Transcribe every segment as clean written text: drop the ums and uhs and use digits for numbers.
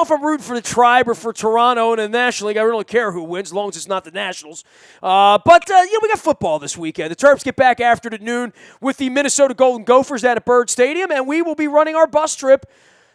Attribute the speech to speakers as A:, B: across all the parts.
A: if I'm rooting for the Tribe or for Toronto in the National League. I really don't care who wins, as long as it's not the Nationals. But we got football this weekend. The Terps get back after at noon with the Minnesota Golden Gophers at Bird Stadium, and we will be running our bus trip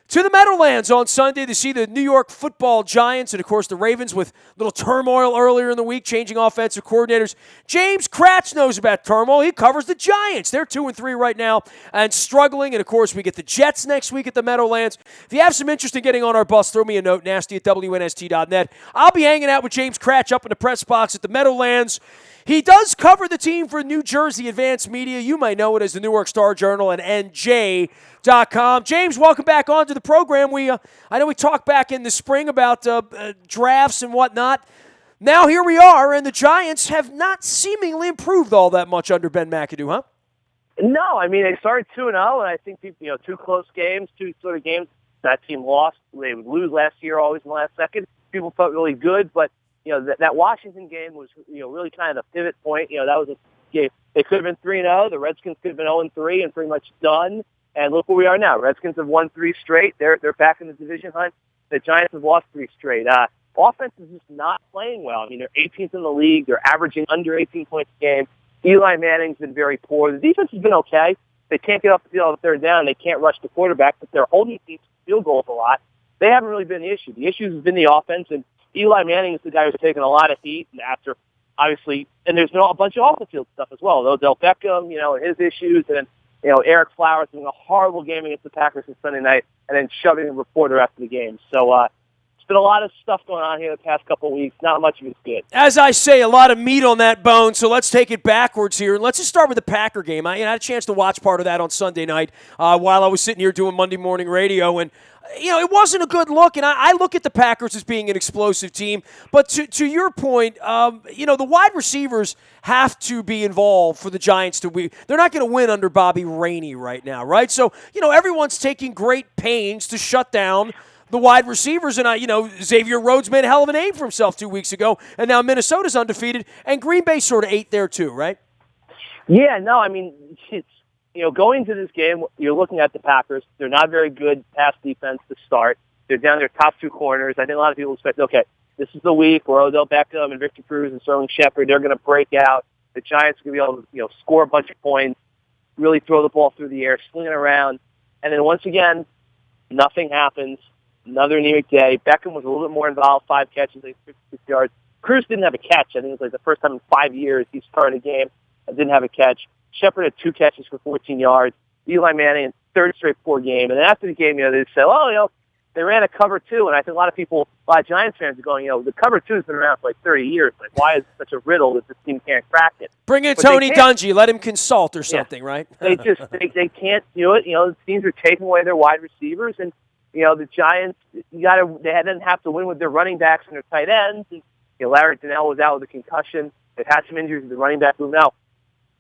A: to the Meadowlands on Sunday to see the New York Football Giants and, of course, the Ravens with a little turmoil earlier in the week, changing offensive coordinators. James Kratz knows about turmoil. He covers the Giants. They're 2-3 right now and struggling. And, of course, we get the Jets next week at the Meadowlands. If you have some interest in getting on our bus, throw me a note, nasty@WNST.net. I'll be hanging out with James Kratz up in the press box at the Meadowlands. He does cover the team for New Jersey Advanced Media. You might know it as the Newark Star Journal and NJ.com. James, welcome back onto the program. I know we talked back in the spring about drafts and whatnot. Now here we are, and the Giants have not seemingly improved all that much under Ben McAdoo, huh?
B: No, I mean, they started 2-0, and I think people, two close games, two sort of games that team lost. They would lose last year always in the last second. People felt really good, but that Washington game was, really kind of the pivot point. That was a game. They could have been 3-0. The Redskins could have been 0-3 and pretty much done. And look where we are now. Redskins have won 3 straight. They're back in the division hunt. The Giants have lost 3 straight. Offense is just not playing well. I mean, they're 18th in the league. They're averaging under 18 points a game. Eli Manning's been very poor. The defense has been okay. They can't get off the field on third down. They can't rush the quarterback, but they're holding teams to field goals a lot. They haven't really been the issue. The issue has been the offense, and Eli Manning is the guy who's taken a lot of heat, and after, obviously, and there's a bunch of off-the-field stuff as well. Odell Beckham, and his issues, and Eric Flowers doing a horrible game against the Packers on Sunday night, and then shoving a reporter after the game. So it's been a lot of stuff going on here the past couple of weeks. Not much of it's good.
A: As I say, a lot of meat on that bone, so let's take it backwards here. And let's just start with the Packer game. I had a chance to watch part of that on Sunday night while I was sitting here doing Monday morning radio, and it wasn't a good look, and I look at the Packers as being an explosive team. But to your point, the wide receivers have to be involved for the Giants to win. They're not going to win under Bobby Rainey right now, right? So, everyone's taking great pains to shut down the wide receivers. And, Xavier Rhodes made a hell of a name for himself 2 weeks ago, and now Minnesota's undefeated, and Green Bay sort of ate there too, right?
B: Yeah, no, I mean, it's going to this game, you're looking at the Packers. They're not very good pass defense to start. They're down their top 2 corners. I think a lot of people expect, okay, this is the week where Odell Beckham and Victor Cruz and Sterling Shepard, they're going to break out. The Giants are going to be able to, score a bunch of points, really throw the ball through the air, sling it around. And then once again, nothing happens. Another anemic day. Beckham was a little bit more involved, 5 catches, 56 yards. Cruz didn't have a catch. I think it was like the first time in 5 years he started a game and didn't have a catch. Shepard had 2 catches for 14 yards. Eli Manning in 3rd straight poor game. And then after the game, they said, they ran a cover 2. And I think a lot of Giants fans are going, the cover 2 has been around for like 30 years. Like, why is it such a riddle that this team can't crack it?
A: Bring in Tony Dungy. Let him consult or something, right?
B: They can't do it. The teams are taking away their wide receivers. And, the Giants, they didn't have to win with their running backs and their tight ends. And, Larry Donnell was out with a concussion. They've had some injuries with the running back room. Now,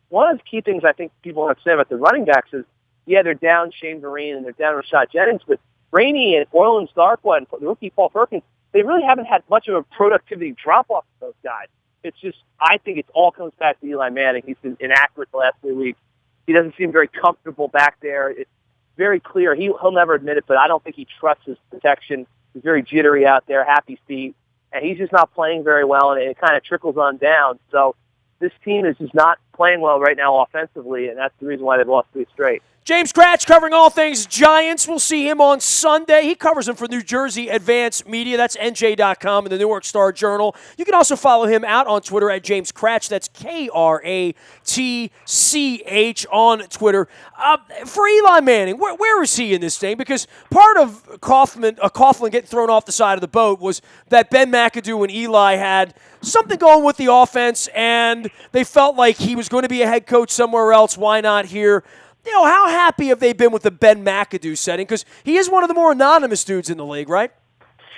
B: one of the key things I think people have to say about the running backs is, they're down Shane Vereen and they're down Rashad Jennings, but Rainey and Orleans Darkwa and the rookie Paul Perkins, they really haven't had much of a productivity drop-off for those guys. It's just, I think it all comes back to Eli Manning. He's been inaccurate the last 3 weeks. He doesn't seem very comfortable back there. It's very clear. He'll never admit it, but I don't think he trusts his protection. He's very jittery out there, happy feet, and he's just not playing very well, and it kind of trickles on down. So this team is just not playing well right now offensively, and that's the reason why they've lost 3 straight.
A: James Kratz covering all things Giants. We'll see him on Sunday. He covers them for New Jersey Advanced Media. That's NJ.com and the Newark Star Journal. You can also follow him out on Twitter at James Kratz. That's Kratch on Twitter. For Eli Manning, where is he in this thing? Because part of Coughlin getting thrown off the side of the boat was that Ben McAdoo and Eli had something going with the offense, and they felt like he was going to be a head coach somewhere else. Why not here? How happy have they been with the Ben McAdoo setting? Because he is one of the more anonymous dudes in the league, right?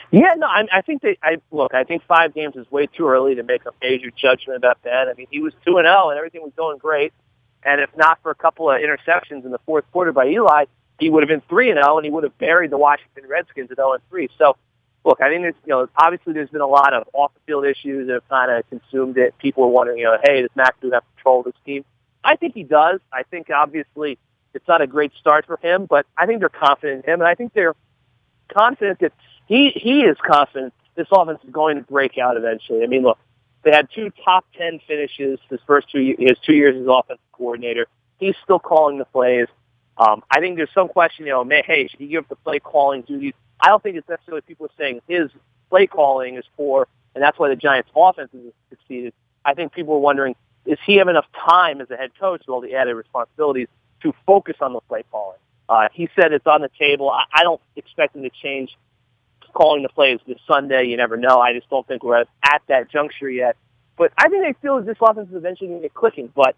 B: Yeah, no, I think I think 5 games is way too early to make a major judgment about Ben. I mean, he was 2-0 and everything was going great. And if not for a couple of interceptions in the 4th quarter by Eli, he would have been 3-0 and he would have buried the Washington Redskins at 0-3. So, look, I think obviously there's been a lot of off-the-field issues that have kind of consumed it. People are wondering, hey, does McAdoo have control of this team? I think he does. I think, obviously, it's not a great start for him, but I think they're confident in him, and I think they're confident that he is confident this offense is going to break out eventually. I mean, look, they had 2 top 10 finishes his 2 years as offensive coordinator. He's still calling the plays. I think there's some question, hey, should he give up the play calling duties? I don't think it's necessarily people saying his play calling is poor, and that's why the Giants' offense has succeeded. I think people are wondering, is he have enough time as a head coach with all the added responsibilities to focus on the play calling? He said it's on the table. I don't expect him to change calling the plays this Sunday. You never know. I just don't think we're at that juncture yet. But I think they feel that this offense is eventually going to get clicking. But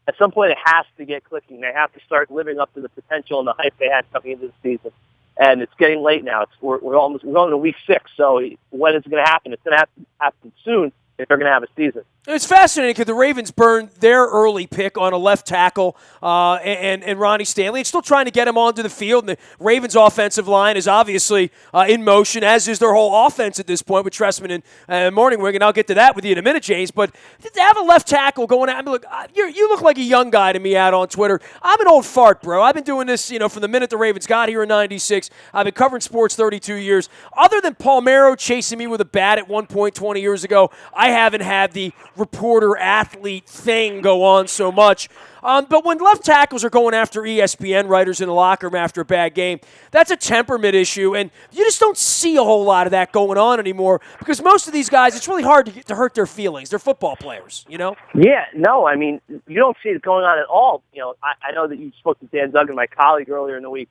B: at some point, it has to get clicking. They have to start living up to the potential and the hype they had coming into the season. And it's getting late now. We're going to week 6. So when is it going to happen? It's going to have to happen soon if they're going to have a season.
A: It's fascinating because the Ravens burned their early pick on a left tackle and Ronnie Stanley. It's still trying to get him onto the field, and the Ravens' offensive line is obviously in motion, as is their whole offense at this point with Trestman and Morningwing, and I'll get to that with you in a minute, James. But to have a left tackle going out, I mean, look, you look like a young guy to me out on Twitter. I'm an old fart, bro. I've been doing this, from the minute the Ravens got here in '96. I've been covering sports 32 years. Other than Palmeiro chasing me with a bat at one point 20 years ago, I haven't had the reporter-athlete thing go on so much. But when left tackles are going after ESPN writers in the locker room after a bad game, that's a temperament issue, and you just don't see a whole lot of that going on anymore because most of these guys, it's really hard to hurt their feelings. They're football players,
B: Yeah, no, I mean, you don't see it going on at all. I know that you spoke to Dan Duggan, my colleague, earlier in the week.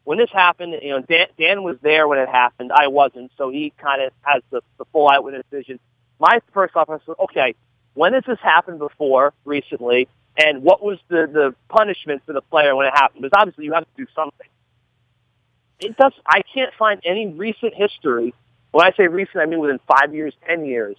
B: When this happened, Dan was there when it happened. I wasn't, so he kind of has the full eyewitness vision. My first thought was, okay, when has this happened before, recently, and what was the punishment for the player when it happened? Because obviously you have to do something. I can't find any recent history. When I say recent, I mean within 5 years, 10 years,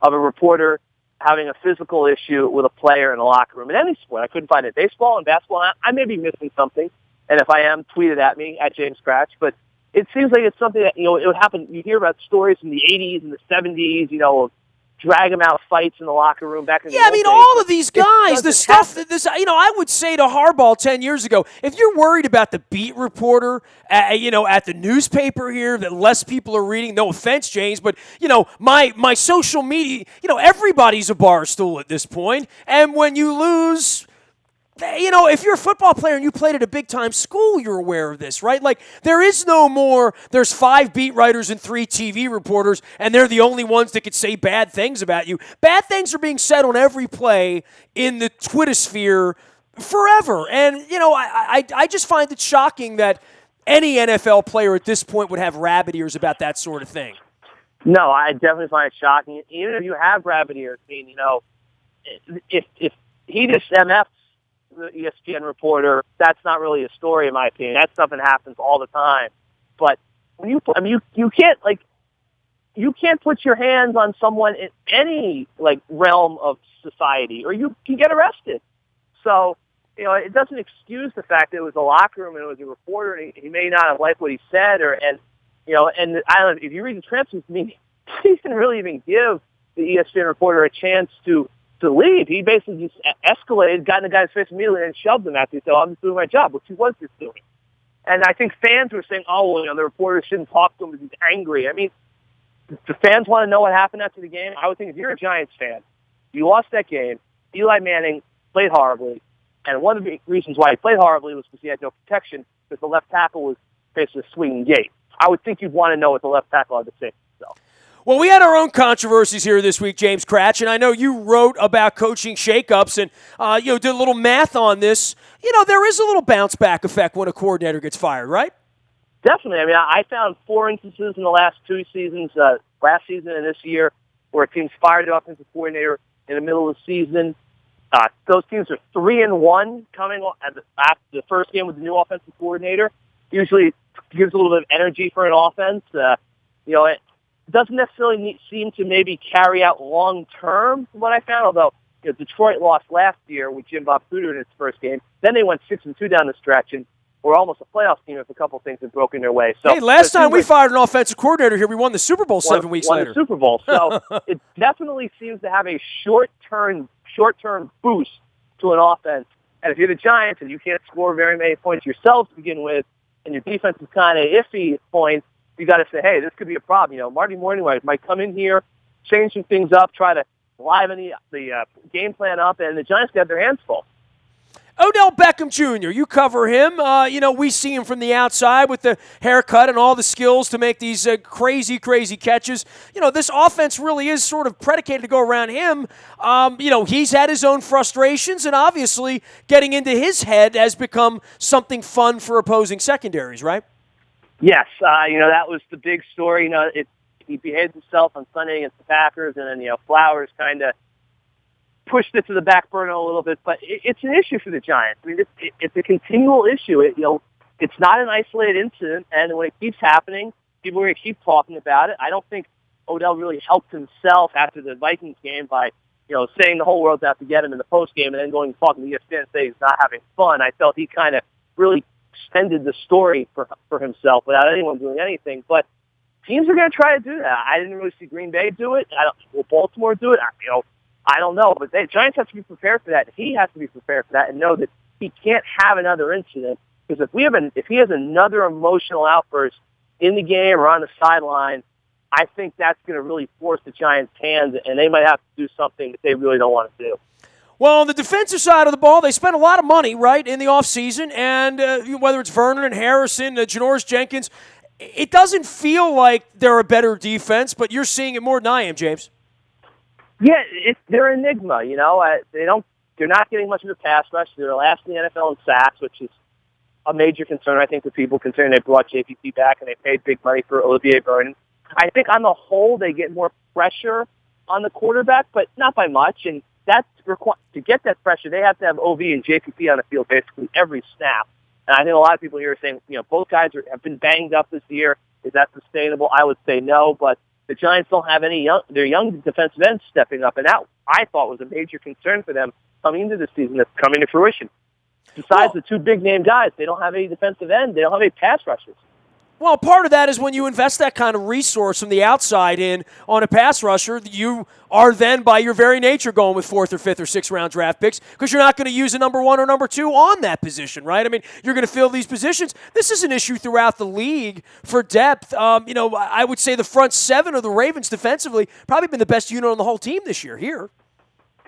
B: of a reporter having a physical issue with a player in a locker room in any sport. I couldn't find it. Baseball and basketball, I may be missing something, and if I am, tweet it at me, at James Scratch, but it seems like it's something that, it would happen. You hear about stories from the 80s and the 70s, of drag them out fights in the locker room back in the old days.
A: All of these guys, the stuff that I would say to Harbaugh 10 years ago, if you're worried about the beat reporter, at the newspaper here that less people are reading, no offense, James, but, my social media, everybody's a bar stool at this point, and when you lose, if you're a football player and you played at a big-time school, you're aware of this, right? Like, there's 5 beat writers and 3 TV reporters, and they're the only ones that could say bad things about you. Bad things are being said on every play in the Twittersphere forever. And, I just find it shocking that any NFL player at this point would have rabbit ears about that sort of thing.
B: No, I definitely find it shocking. Even if you have rabbit ears, if he just MFs the ESPN reporter, that's not really a story in my opinion. That stuff that happens all the time. But when you can't put your hands on someone in any realm of society, or you can get arrested. So it doesn't excuse the fact that it was a locker room and it was a reporter, and he may not have liked what he said, and I don't know if you read the transcript. He didn't really even give the ESPN reporter a chance to leave. He basically just escalated, got in the guy's face immediately, and shoved him after he said, I'm just doing my job, which he was just doing. And I think fans were saying, the reporter shouldn't talk to him because he's angry. I mean, the fans want to know what happened after the game. I would think if you're a Giants fan, you lost that game, Eli Manning played horribly, and one of the reasons why he played horribly was because he had no protection, because the left tackle was basically a swinging gate. I would think you'd want to know what the left tackle had to say.
A: Well, we had our own controversies here this week, James Cratch, and I know you wrote about coaching shakeups and did a little math on this. There is a little bounce back effect when a coordinator gets fired, right?
B: Definitely. I mean, I found 4 instances in the last 2 seasons, last season and this year, where teams fired the offensive coordinator in the middle of the season. Those teams are 3-1 coming after the first game with the new offensive coordinator. Usually, it gives a little bit of energy for an offense. It doesn't necessarily seem to maybe carry out long-term, from what I found, although Detroit lost last year with Jim Bob Cooter in its first game. Then they went 6-2 down the stretch, and were almost a playoff team if a couple of things had broken their way. So,
A: hey, last time we fired an offensive coordinator here, we won the Super Bowl 7 weeks later.
B: Won the Super Bowl. So it definitely seems to have a short-term boost to an offense. And if you're the Giants and you can't score very many points yourself to begin with, and your defense is kind of iffy at points, you got to say, hey, this could be a problem. Marty Mornhinweg might come in here, change some things up, try to liven the game plan up, and the Giants got their hands full.
A: Odell Beckham Jr., you cover him. We see him from the outside with the haircut and all the skills to make these crazy, crazy catches. This offense really is sort of predicated to go around him. He's had his own frustrations, and obviously getting into his head has become something fun for opposing secondaries, right?
B: Yes. That was the big story. He behaved himself on Sunday against the Packers, and then, Flowers kind of pushed it to the back burner a little bit, but it's an issue for the Giants. I mean, it's a continual issue. It's not an isolated incident, and when it keeps happening, people are going to keep talking about it. I don't think Odell really helped himself after the Vikings game by, saying the whole world's out to get him in the postgame and then going and talking to ESPN and saying he's not having fun. I felt he kind of really extended the story for himself without anyone doing anything, but teams are going to try to do that. I didn't really see Green Bay do it. Will Baltimore do it? I don't know, but the Giants have to be prepared for that. He has to be prepared for that and know that he can't have another incident, because if he has another emotional outburst in the game or on the sideline, I think that's going to really force the Giants' hands, and they might have to do something that they really don't want to do.
A: Well, on the defensive side of the ball, they spent a lot of money, right, in the offseason, and whether it's Vernon and Harrison, Janoris Jenkins, it doesn't feel like they're a better defense, but you're seeing it more than I am, James.
B: Yeah, they're an enigma. They're not getting much of a pass rush. They're last in the NFL in sacks, which is a major concern, I think, for people, considering they brought JPP back and they paid big money for Olivier Vernon. I think on the whole they get more pressure on the quarterback, but not by much. And that's to get that pressure, they have to have OV and JPP on the field basically every snap. And I think a lot of people here are saying, both guys have been banged up this year. Is that sustainable? I would say no, but the Giants don't have their young defensive ends stepping up, and that I thought was a major concern for them coming into the season that's coming to fruition. Besides the two big-name guys, they don't have any defensive end. They don't have any pass rushers.
A: Well, part of that is when you invest that kind of resource from the outside in on a pass rusher, you are then, by your very nature, going with 4th or 5th or 6th round draft picks because you're not going to use a number 1 or number 2 on that position, right? I mean, you're going to fill these positions. This is an issue throughout the league for depth. I would say the front 7 of the Ravens defensively probably been the best unit on the whole team this year here.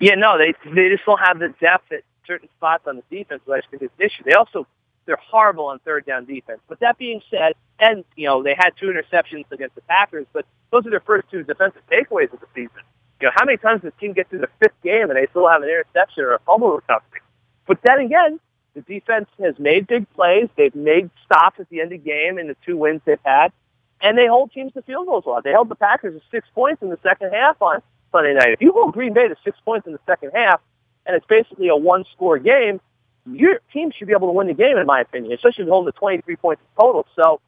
B: Yeah, no, they just don't have the depth at certain spots on the defense, which I think is an issue. They're horrible on third down defense. But that being said, and, they had 2 interceptions against the Packers, but those are their first 2 defensive takeaways of the season. How many times does the team get through the 5th game and they still have an interception or a fumble recovery? But then again, the defense has made big plays. They've made stops at the end of the game in the 2 wins they've had, and they hold teams to field goals a lot. They held the Packers to 6 points in the second half on Sunday night. If you hold Green Bay to 6 points in the second half, and it's basically a 1-score game, your team should be able to win the game, in my opinion, especially if you hold the 23 points total. So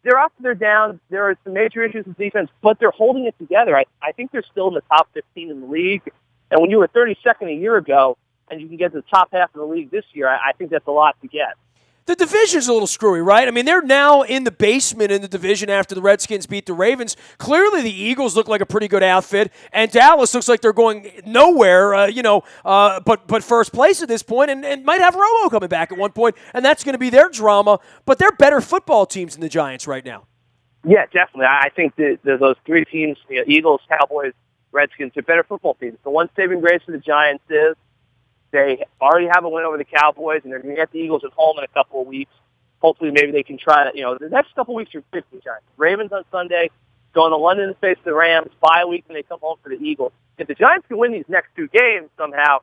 B: they're up, they're down. There are some major issues with defense, but they're holding it together. I think they're still in the top 15 in the league. And when you were 32nd a year ago and you can get to the top half of the league this year, I think that's a lot to get.
A: The division's a little screwy, right? I mean, they're now in the basement in the division after the Redskins beat the Ravens. Clearly, the Eagles look like a pretty good outfit, and Dallas looks like they're going nowhere, but first place at this point, and might have Romo coming back at one point, and that's going to be their drama. But they're better football teams than the Giants right now.
B: Yeah, definitely. I think that those 3 teams, Eagles, Cowboys, Redskins, are better football teams. The one saving grace for the Giants is they already have a win over the Cowboys, and they're going to get the Eagles at home in a couple of weeks. Hopefully, maybe they can try to, the next couple of weeks are big for the Giants. Ravens on Sunday, going to London to face the Rams, bye week, and they come home for the Eagles. If the Giants can win these next 2 games somehow,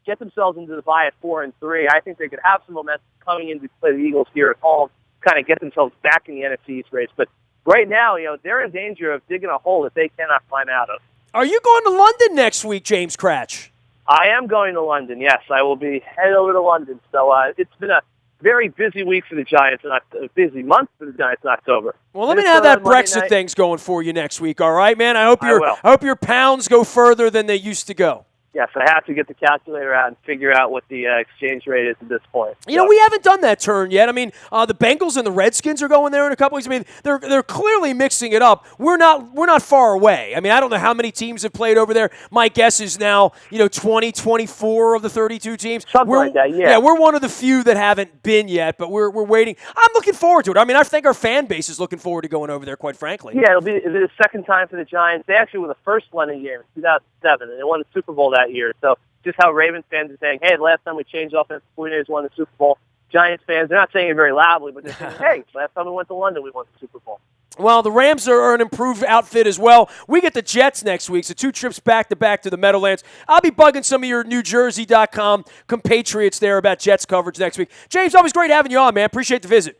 B: get themselves into the bye at 4-3, I think they could have some momentum coming in to play the Eagles here at home, kind of get themselves back in the NFC East race. But right now, they're in danger of digging a hole that they cannot climb out of.
A: Are you going to London next week, James Cratch?
B: I am going to London, yes. I will be headed over to London. So it's been a very busy week for the Giants, and a busy month for the Giants in October.
A: Well, let me know how that Brexit thing's going for you next week, all right, man? I hope your pounds go further than they used to go.
B: Yes, I have to get the calculator out and figure out what the exchange rate is at this point.
A: You know, we haven't done that turn yet. I mean, the Bengals and the Redskins are going there in a couple weeks. I mean, they're clearly mixing it up. We're not far away. I mean, I don't know how many teams have played over there. My guess is now, 20, 24 of the 32 teams.
B: Something like that, yeah.
A: Yeah, we're one of the few that haven't been yet, but we're waiting. I'm looking forward to it. I mean, I think our fan base is looking forward to going over there, quite frankly.
B: Yeah, it'll be the second time for the Giants. They actually were the first London game in 2007, and they won the Super Bowl that year. So just how Ravens fans are saying, hey, the last time we changed offense, the 49ers won the Super Bowl. Giants fans, they're not saying it very loudly, but they're saying, hey, last time we went to London, we won the Super Bowl.
A: Well, the Rams are an improved outfit as well. We get the Jets next week, so 2 trips back-to-back to the Meadowlands. I'll be bugging some of your NewJersey.com compatriots there about Jets coverage next week. James, always great having you on, man. Appreciate the visit.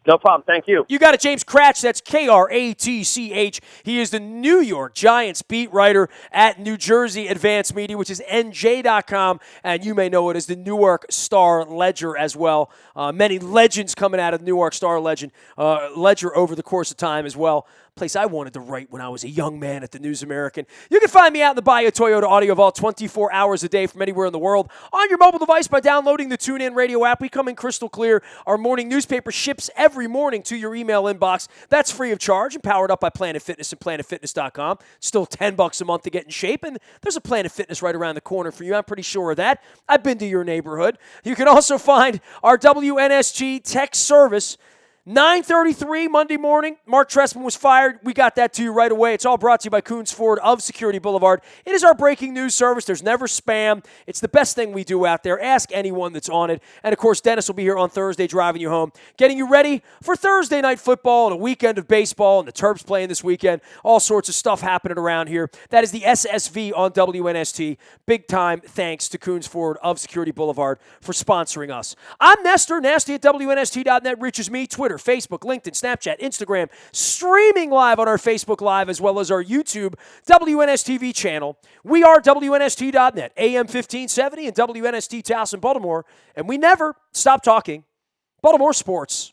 B: No problem. Thank you.
A: You got it, James Kratch. That's Kratch. He is the New York Giants beat writer at New Jersey Advanced Media, which is NJ.com, and you may know it as the Newark Star Ledger as well. Many legends coming out of the Newark Star Ledger over the course of time as well. Place I wanted to write when I was a young man at the News American. You can find me out in the Bayou Toyota Audio Vault 24 hours a day from anywhere in the world on your mobile device by downloading the TuneIn Radio app. We come in crystal clear. Our morning newspaper ships every morning to your email inbox. That's free of charge and powered up by Planet Fitness and PlanetFitness.com. Still $10 a month to get in shape, and there's a Planet Fitness right around the corner for you. I'm pretty sure of that. I've been to your neighborhood. You can also find our WNST text service 9:33 Monday morning. Mark Trestman was fired. We got that to you right away. It's all brought to you by Coons Ford of Security Boulevard. It is our breaking news service. There's never spam. It's the best thing we do out there. Ask anyone that's on it. And, of course, Dennis will be here on Thursday driving you home, getting you ready for Thursday night football and a weekend of baseball, and the Terps playing this weekend. All sorts of stuff happening around here. That is the SSV on WNST. Big time thanks to Coons Ford of Security Boulevard for sponsoring us. I'm Nestor. Nasty at WNST.net reaches me. Twitter, Facebook, LinkedIn, Snapchat, Instagram, streaming live on our Facebook Live as well as our YouTube WNSTV channel. We are WNST.net, AM 1570 and WNST Towson, Baltimore, and we never stop talking Baltimore sports.